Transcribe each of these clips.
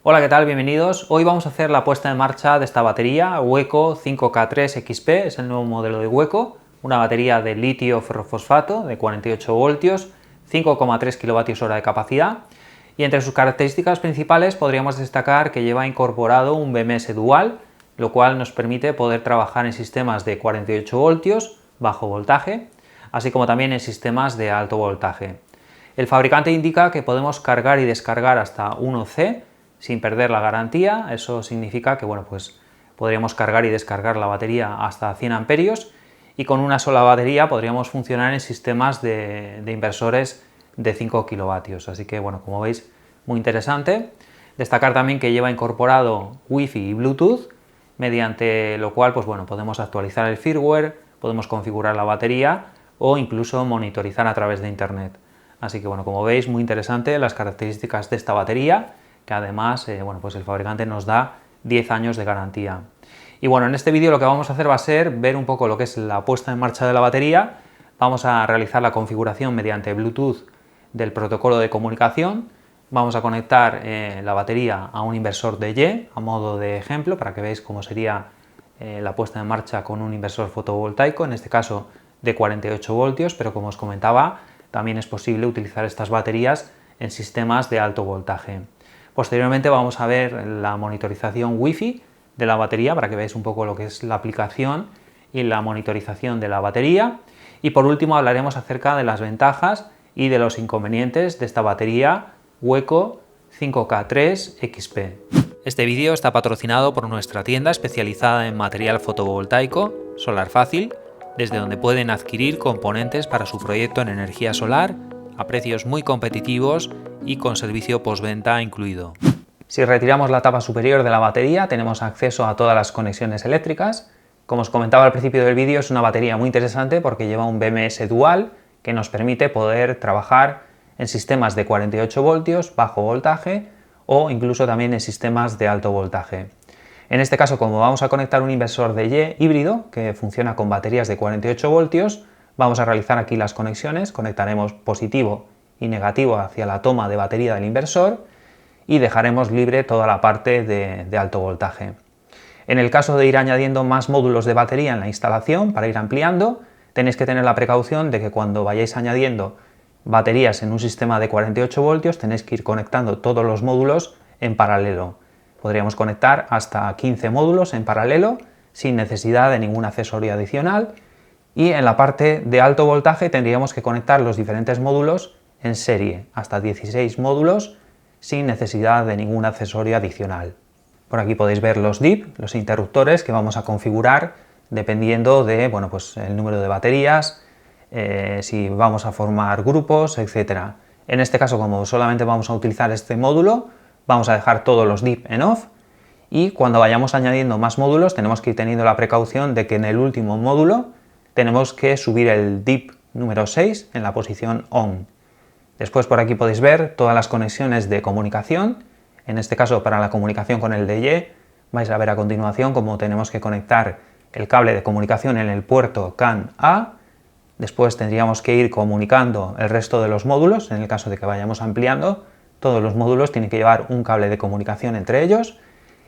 Hola, ¿qué tal? Bienvenidos. Hoy vamos a hacer la puesta en marcha de esta batería Weco 5K3XP, es el nuevo modelo de Weco, una batería de litio ferrofosfato de 48 voltios, 5,3 kWh de capacidad, y entre sus características principales podríamos destacar que lleva incorporado un BMS dual, lo cual nos permite poder trabajar en sistemas de 48 voltios, bajo voltaje, así como también en sistemas de alto voltaje. El fabricante indica que podemos cargar y descargar hasta 1C, sin perder la garantía. Eso significa que podríamos cargar y descargar la batería hasta 100 amperios y con una sola batería podríamos funcionar en sistemas de inversores de 5 kilovatios. Así que como veis, muy interesante. Destacar también que lleva incorporado Wi-Fi y Bluetooth, mediante lo cual podemos actualizar el firmware, podemos configurar la batería o incluso monitorizar a través de internet. Así que como veis, muy interesante las características de esta batería, que además el fabricante nos da 10 años de garantía. Y en este vídeo lo que vamos a hacer va a ser ver un poco lo que es la puesta en marcha de la batería. Vamos a realizar la configuración mediante Bluetooth del protocolo de comunicación. Vamos a conectar la batería a un inversor de Y, a modo de ejemplo, para que veáis cómo sería la puesta en marcha con un inversor fotovoltaico, en este caso de 48 voltios, pero como os comentaba, también es posible utilizar estas baterías en sistemas de alto voltaje. Posteriormente vamos a ver la monitorización Wi-Fi de la batería para que veáis un poco lo que es la aplicación y la monitorización de la batería. Y por último hablaremos acerca de las ventajas y de los inconvenientes de esta batería Weco 5K3XP. Este vídeo está patrocinado por nuestra tienda especializada en material fotovoltaico, Solar Fácil, desde donde pueden adquirir componentes para su proyecto en energía solar a precios muy competitivos y con servicio postventa incluido. Si retiramos la tapa superior de la batería tenemos acceso a todas las conexiones eléctricas. Como os comentaba al principio del vídeo, es una batería muy interesante porque lleva un BMS dual que nos permite poder trabajar en sistemas de 48 voltios, bajo voltaje, o incluso también en sistemas de alto voltaje. En este caso, como vamos a conectar un inversor de Y híbrido que funciona con baterías de 48 voltios, vamos a realizar aquí las conexiones, conectaremos positivo y negativo hacia la toma de batería del inversor y dejaremos libre toda la parte de alto voltaje. En el caso de ir añadiendo más módulos de batería en la instalación, para ir ampliando, tenéis que tener la precaución de que cuando vayáis añadiendo baterías en un sistema de 48 voltios tenéis que ir conectando todos los módulos en paralelo. Podríamos conectar hasta 15 módulos en paralelo sin necesidad de ningún accesorio adicional, y en la parte de alto voltaje tendríamos que conectar los diferentes módulos en serie, hasta 16 módulos sin necesidad de ningún accesorio adicional. Por aquí podéis ver los DIP, los interruptores que vamos a configurar dependiendo de el número de baterías, si vamos a formar grupos, etc. En este caso, como solamente vamos a utilizar este módulo, vamos a dejar todos los DIP en off, y cuando vayamos añadiendo más módulos tenemos que ir teniendo la precaución de que en el último módulo tenemos que subir el DIP número 6 en la posición ON. Después por aquí podéis ver todas las conexiones de comunicación. En este caso, para la comunicación con el DY, vais a ver a continuación cómo tenemos que conectar el cable de comunicación en el puerto CAN A. Después tendríamos que ir comunicando el resto de los módulos. En el caso de que vayamos ampliando, todos los módulos tienen que llevar un cable de comunicación entre ellos.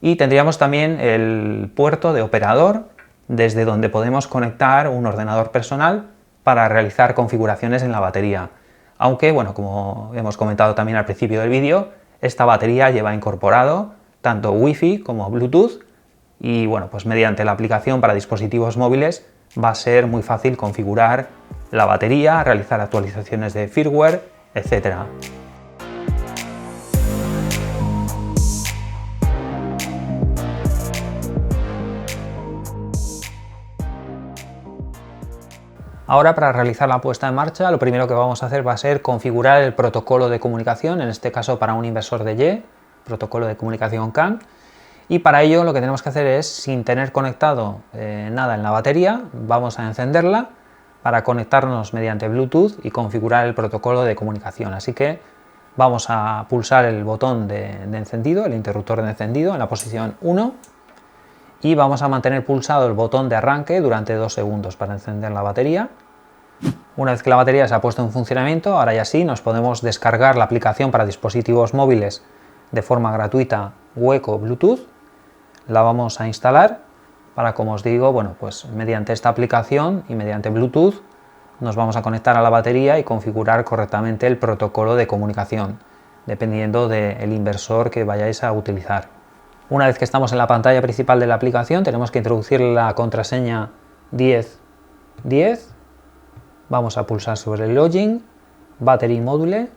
Y tendríamos también el puerto de operador, desde donde podemos conectar un ordenador personal para realizar configuraciones en la batería. Aunque, como hemos comentado también al principio del vídeo, esta batería lleva incorporado tanto Wi-Fi como Bluetooth, y mediante la aplicación para dispositivos móviles va a ser muy fácil configurar la batería, realizar actualizaciones de firmware, etc. Ahora, para realizar la puesta en marcha, lo primero que vamos a hacer va a ser configurar el protocolo de comunicación, en este caso para un inversor de Y, protocolo de comunicación CAN, y para ello lo que tenemos que hacer es, sin tener conectado nada en la batería, vamos a encenderla para conectarnos mediante Bluetooth y configurar el protocolo de comunicación. Así que vamos a pulsar el botón de encendido, el interruptor de encendido, en la posición 1, y vamos a mantener pulsado el botón de arranque durante 2 segundos para encender la batería. Una vez que la batería se ha puesto en funcionamiento, ahora ya sí nos podemos descargar la aplicación para dispositivos móviles de forma gratuita Weco Bluetooth. La vamos a instalar para, como os digo, bueno, pues mediante esta aplicación y mediante Bluetooth nos vamos a conectar a la batería y configurar correctamente el protocolo de comunicación, dependiendo del inversor que vayáis a utilizar. Una vez que estamos en la pantalla principal de la aplicación, tenemos que introducir la contraseña 1010. Vamos a pulsar sobre el login, battery module,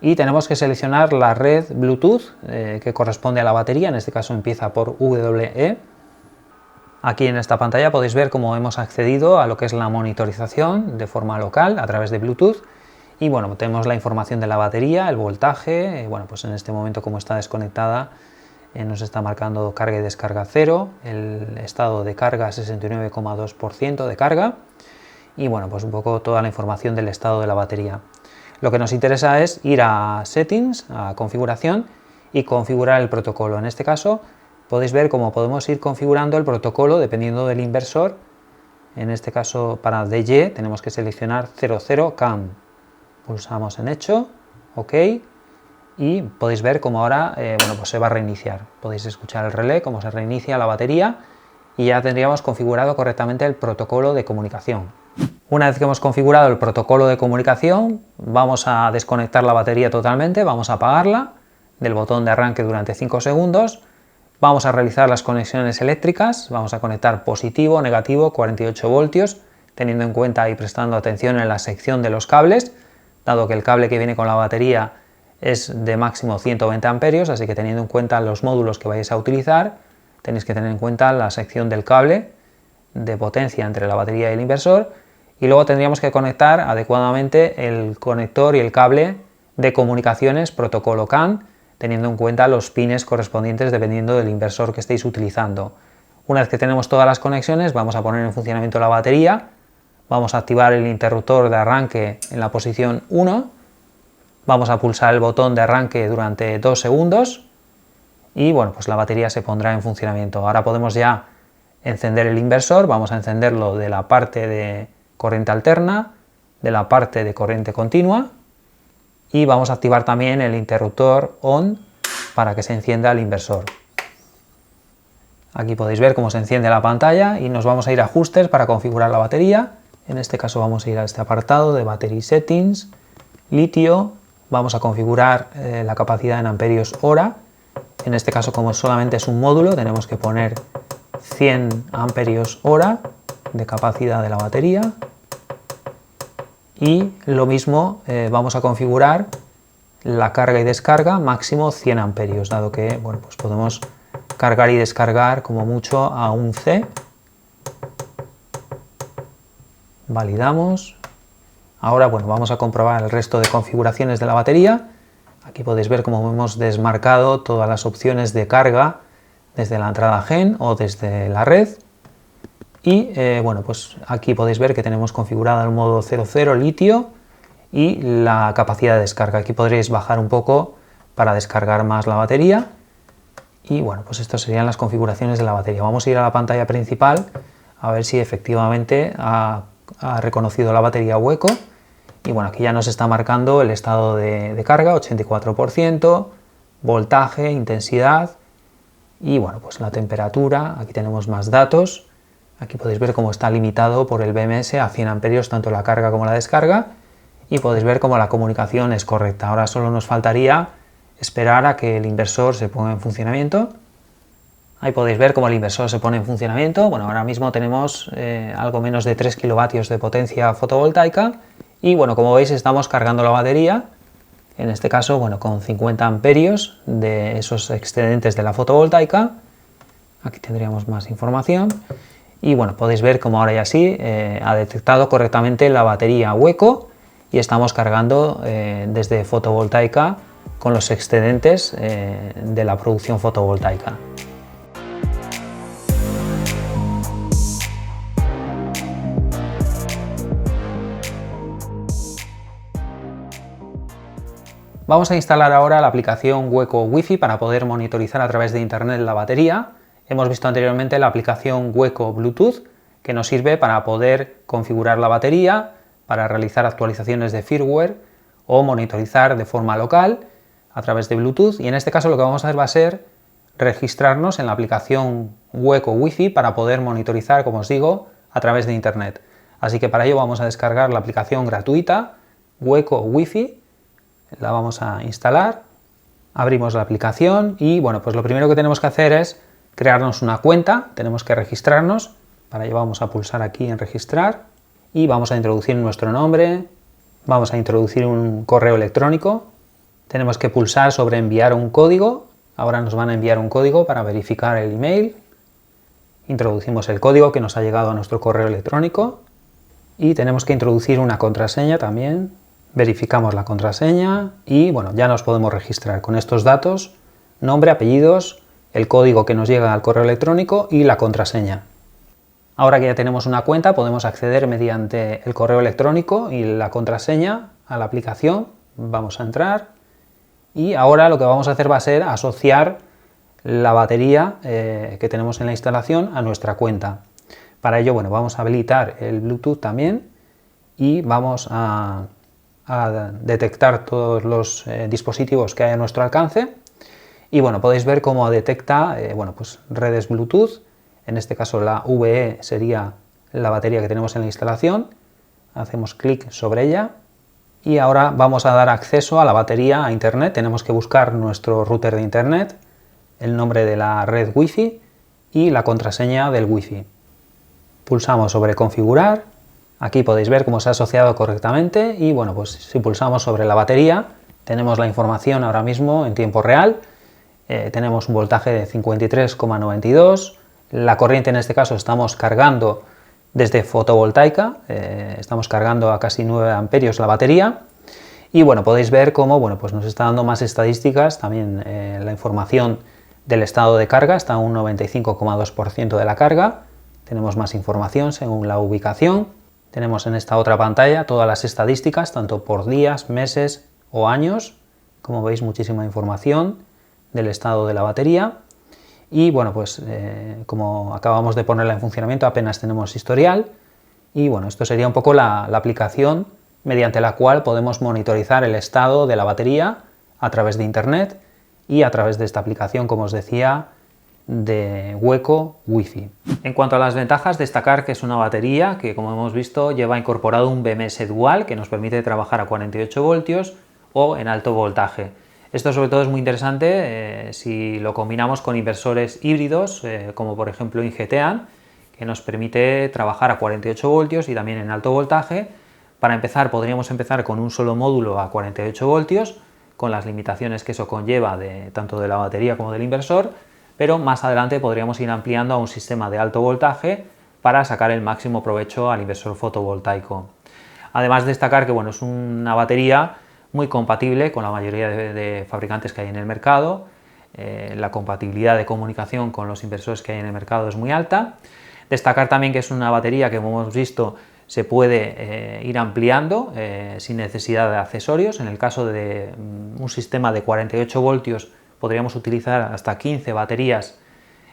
y tenemos que seleccionar la red Bluetooth que corresponde a la batería. En este caso empieza por WE. Aquí en esta pantalla podéis ver cómo hemos accedido a lo que es la monitorización de forma local a través de Bluetooth. Y bueno, tenemos la información de la batería, el voltaje. Bueno, pues en este momento, como está desconectada, nos está marcando carga y descarga 0, el estado de carga 69,2% de carga. Y bueno, pues un poco toda la información del estado de la batería. Lo que nos interesa es ir a Settings, a Configuración, y configurar el protocolo. En este caso podéis ver cómo podemos ir configurando el protocolo dependiendo del inversor. En este caso para DY tenemos que seleccionar 00 CAN. Pulsamos en Hecho, OK, y podéis ver cómo ahora bueno, pues se va a reiniciar. Podéis escuchar el relé, cómo se reinicia la batería, y ya tendríamos configurado correctamente el protocolo de comunicación. Una vez que hemos configurado el protocolo de comunicación, vamos a desconectar la batería totalmente, vamos a apagarla del botón de arranque durante 5 segundos, vamos a realizar las conexiones eléctricas, vamos a conectar positivo, negativo, 48 voltios, teniendo en cuenta y prestando atención en la sección de los cables, dado que el cable que viene con la batería es de máximo 120 amperios, así que teniendo en cuenta los módulos que vais a utilizar, tenéis que tener en cuenta la sección del cable de potencia entre la batería y el inversor, y luego tendríamos que conectar adecuadamente el conector y el cable de comunicaciones protocolo CAN, teniendo en cuenta los pines correspondientes dependiendo del inversor que estéis utilizando. Una vez que tenemos todas las conexiones, vamos a poner en funcionamiento la batería, vamos a activar el interruptor de arranque en la posición 1, vamos a pulsar el botón de arranque durante 2 segundos y bueno, pues la batería se pondrá en funcionamiento. Ahora podemos ya encender el inversor, vamos a encenderlo de la parte de corriente alterna, de la parte de corriente continua, y vamos a activar también el interruptor ON para que se encienda el inversor. Aquí podéis ver cómo se enciende la pantalla y nos vamos a ir a ajustes para configurar la batería. En este caso vamos a ir a este apartado de Battery Settings, litio, vamos a configurar la capacidad en amperios hora. En este caso, como solamente es un módulo, tenemos que poner 100 amperios hora de capacidad de la batería. Y lo mismo vamos a configurar la carga y descarga máximo 100 amperios, dado que bueno, pues podemos cargar y descargar como mucho a un C. Validamos. Ahora bueno, vamos a comprobar el resto de configuraciones de la batería. Aquí podéis ver cómo hemos desmarcado todas las opciones de carga desde la entrada GEN o desde la red. Y bueno, pues aquí podéis ver que tenemos configurado el modo 00 litio y la capacidad de descarga. Aquí podréis bajar un poco para descargar más la batería. Y bueno, pues estas serían las configuraciones de la batería. Vamos a ir a la pantalla principal a ver si efectivamente ha reconocido la batería Weco. Y bueno, aquí ya nos está marcando el estado de carga, 84%, voltaje, intensidad y bueno, pues la temperatura. Aquí tenemos más datos. Aquí podéis ver cómo está limitado por el BMS a 100 amperios tanto la carga como la descarga, y podéis ver cómo la comunicación es correcta. Ahora solo nos faltaría esperar a que el inversor se ponga en funcionamiento. Ahí podéis ver cómo el inversor se pone en funcionamiento. Bueno, ahora mismo tenemos algo menos de 3 kilovatios de potencia fotovoltaica y bueno, como veis estamos cargando la batería, en este caso bueno, con 50 amperios de esos excedentes de la fotovoltaica. Aquí tendríamos más información. Y bueno, podéis ver cómo ahora ya sí ha detectado correctamente la batería Weco y estamos cargando desde fotovoltaica con los excedentes de la producción fotovoltaica. Vamos a instalar ahora la aplicación Weco Wi-Fi para poder monitorizar a través de internet la batería. Hemos visto anteriormente la aplicación Weco Bluetooth, que nos sirve para poder configurar la batería, para realizar actualizaciones de firmware o monitorizar de forma local. a través de Bluetooth, y en este caso lo que vamos a hacer va a ser registrarnos en la aplicación Weco Wi-Fi para poder monitorizar, como os digo, a través de Internet. Así que para ello vamos a descargar la aplicación gratuita Weco Wi-Fi, la vamos a instalar, abrimos la aplicación y bueno, pues lo primero que tenemos que hacer es crearnos una cuenta, tenemos que registrarnos, para ello vamos a pulsar aquí en registrar y vamos a introducir nuestro nombre, vamos a introducir un correo electrónico, tenemos que pulsar sobre enviar un código, ahora nos van a enviar un código para verificar el email, introducimos el código que nos ha llegado a nuestro correo electrónico y tenemos que introducir una contraseña también, verificamos la contraseña y bueno, ya nos podemos registrar con estos datos, nombre, apellidos, el código que nos llega al correo electrónico y la contraseña. Ahora que ya tenemos una cuenta podemos acceder mediante el correo electrónico y la contraseña a la aplicación, vamos a entrar y ahora lo que vamos a hacer va a ser asociar la batería que tenemos en la instalación a nuestra cuenta. Para ello, bueno, vamos a habilitar el Bluetooth también y vamos a detectar todos los dispositivos que hay a nuestro alcance y bueno, podéis ver cómo detecta bueno, pues redes Bluetooth, en este caso la VE sería la batería que tenemos en la instalación, hacemos clic sobre ella y ahora vamos a dar acceso a la batería a Internet, tenemos que buscar nuestro router de Internet, el nombre de la red Wi-Fi y la contraseña del Wi-Fi. Pulsamos sobre configurar, aquí podéis ver cómo se ha asociado correctamente y bueno, pues si pulsamos sobre la batería tenemos la información ahora mismo en tiempo real, tenemos un voltaje de 53,92, la corriente en este caso estamos cargando desde fotovoltaica, estamos cargando a casi 9 amperios la batería y bueno, podéis ver cómo bueno, pues nos está dando más estadísticas, también la información del estado de carga está a un 95,2% de la carga, tenemos más información según la ubicación, tenemos en esta otra pantalla todas las estadísticas, tanto por días, meses o años, como veis muchísima información del estado de la batería y bueno, pues como acabamos de ponerla en funcionamiento apenas tenemos historial y bueno, esto sería un poco la aplicación mediante la cual podemos monitorizar el estado de la batería a través de Internet y a través de esta aplicación, como os decía, de Weco Wi-Fi. En cuanto a las ventajas, destacar que es una batería que, como hemos visto, lleva incorporado un BMS dual que nos permite trabajar a 48 voltios o en alto voltaje. Esto sobre todo es muy interesante si lo combinamos con inversores híbridos, como por ejemplo Ingeteam, que nos permite trabajar a 48 voltios y también en alto voltaje. Para empezar, podríamos empezar con un solo módulo a 48 voltios, con las limitaciones que eso conlleva tanto de la batería como del inversor, pero más adelante podríamos ir ampliando a un sistema de alto voltaje para sacar el máximo provecho al inversor fotovoltaico. Además, destacar que bueno, es una batería muy compatible con la mayoría de fabricantes que hay en el mercado, la compatibilidad de comunicación con los inversores que hay en el mercado es muy alta. Destacar también que es una batería que, como hemos visto, se puede ir ampliando sin necesidad de accesorios. En el caso de un sistema de 48 voltios podríamos utilizar hasta 15 baterías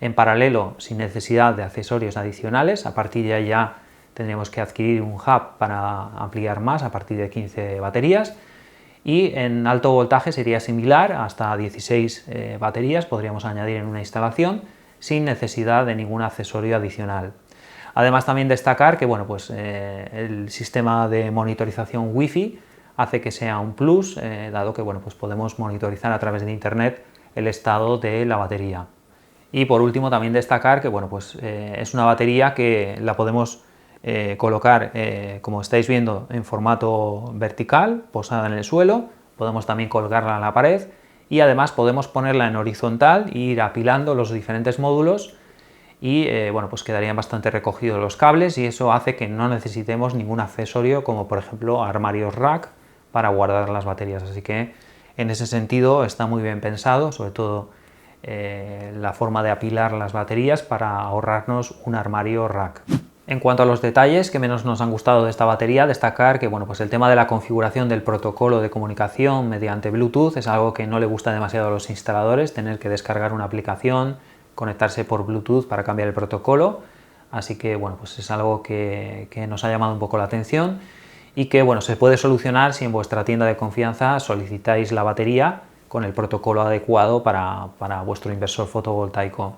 en paralelo sin necesidad de accesorios adicionales. A partir de ahí ya tendríamos que adquirir un hub para ampliar más a partir de 15 baterías. Y en alto voltaje sería similar, hasta 16 baterías podríamos añadir en una instalación sin necesidad de ningún accesorio adicional. Además, también destacar que bueno, pues, el sistema de monitorización Wi-Fi hace que sea un plus, dado que bueno, pues podemos monitorizar a través de Internet el estado de la batería. Y por último, también destacar que bueno, pues, es una batería que la podemos colocar, como estáis viendo, en formato vertical, posada en el suelo, podemos también colgarla en la pared y además podemos ponerla en horizontal e ir apilando los diferentes módulos y bueno, pues quedarían bastante recogidos los cables y eso hace que no necesitemos ningún accesorio como por ejemplo armarios rack para guardar las baterías, así que en ese sentido está muy bien pensado, sobre todo la forma de apilar las baterías para ahorrarnos un armario rack. En cuanto a los detalles que menos nos han gustado de esta batería, destacar que bueno, pues el tema de la configuración del protocolo de comunicación mediante Bluetooth es algo que no le gusta demasiado a los instaladores, tener que descargar una aplicación, conectarse por Bluetooth para cambiar el protocolo, así que bueno, pues es algo que nos ha llamado un poco la atención y que bueno, se puede solucionar si en vuestra tienda de confianza solicitáis la batería con el protocolo adecuado para vuestro inversor fotovoltaico.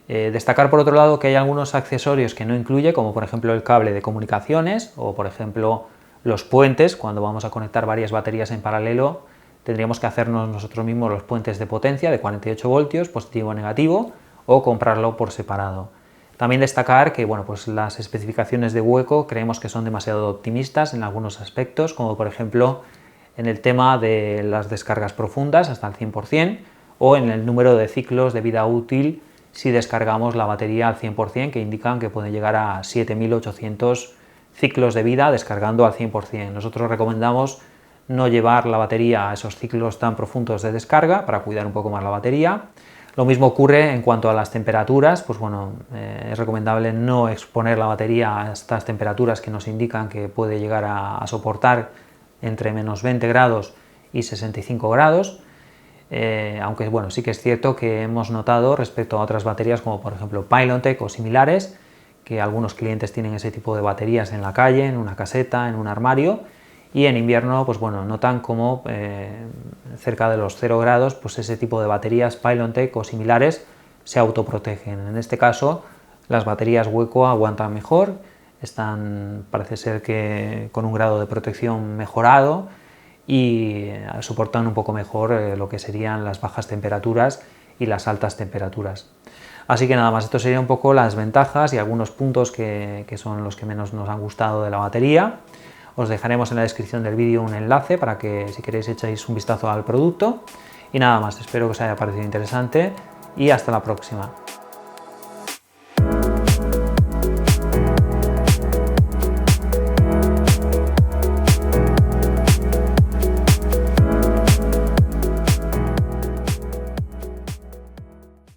Destacar por otro lado que hay algunos accesorios que no incluye, como por ejemplo el cable de comunicaciones o por ejemplo los puentes. Cuando vamos a conectar varias baterías en paralelo tendríamos que hacernos nosotros mismos los puentes de potencia de 48 voltios, positivo o negativo, o comprarlo por separado. También destacar que bueno, pues las especificaciones de Weco creemos que son demasiado optimistas en algunos aspectos, como por ejemplo en el tema de las descargas profundas hasta el 100% o en el número de ciclos de vida útil si descargamos la batería al 100%, que indican que puede llegar a 7.800 ciclos de vida descargando al 100%. Nosotros recomendamos no llevar la batería a esos ciclos tan profundos de descarga para cuidar un poco más la batería. Lo mismo ocurre en cuanto a las temperaturas, pues bueno, es recomendable no exponer la batería a estas temperaturas que nos indican que puede llegar a soportar entre menos 20 grados y 65 grados. Aunque bueno, sí que es cierto que hemos notado respecto a otras baterías como por ejemplo Pylontech o similares, que algunos clientes tienen ese tipo de baterías en la calle, en una caseta, en un armario, y en invierno pues bueno, notan como cerca de los 0 grados pues ese tipo de baterías Pylontech o similares se autoprotegen. En este caso las baterías Weco aguantan mejor, parece ser que con un grado de protección mejorado y soportan un poco mejor lo que serían las bajas temperaturas y las altas temperaturas. Así que nada más, esto sería un poco las ventajas y algunos puntos que son los que menos nos han gustado de la batería. Os dejaremos en la descripción del vídeo un enlace para que si queréis echéis un vistazo al producto. Y nada más, espero que os haya parecido interesante y hasta la próxima.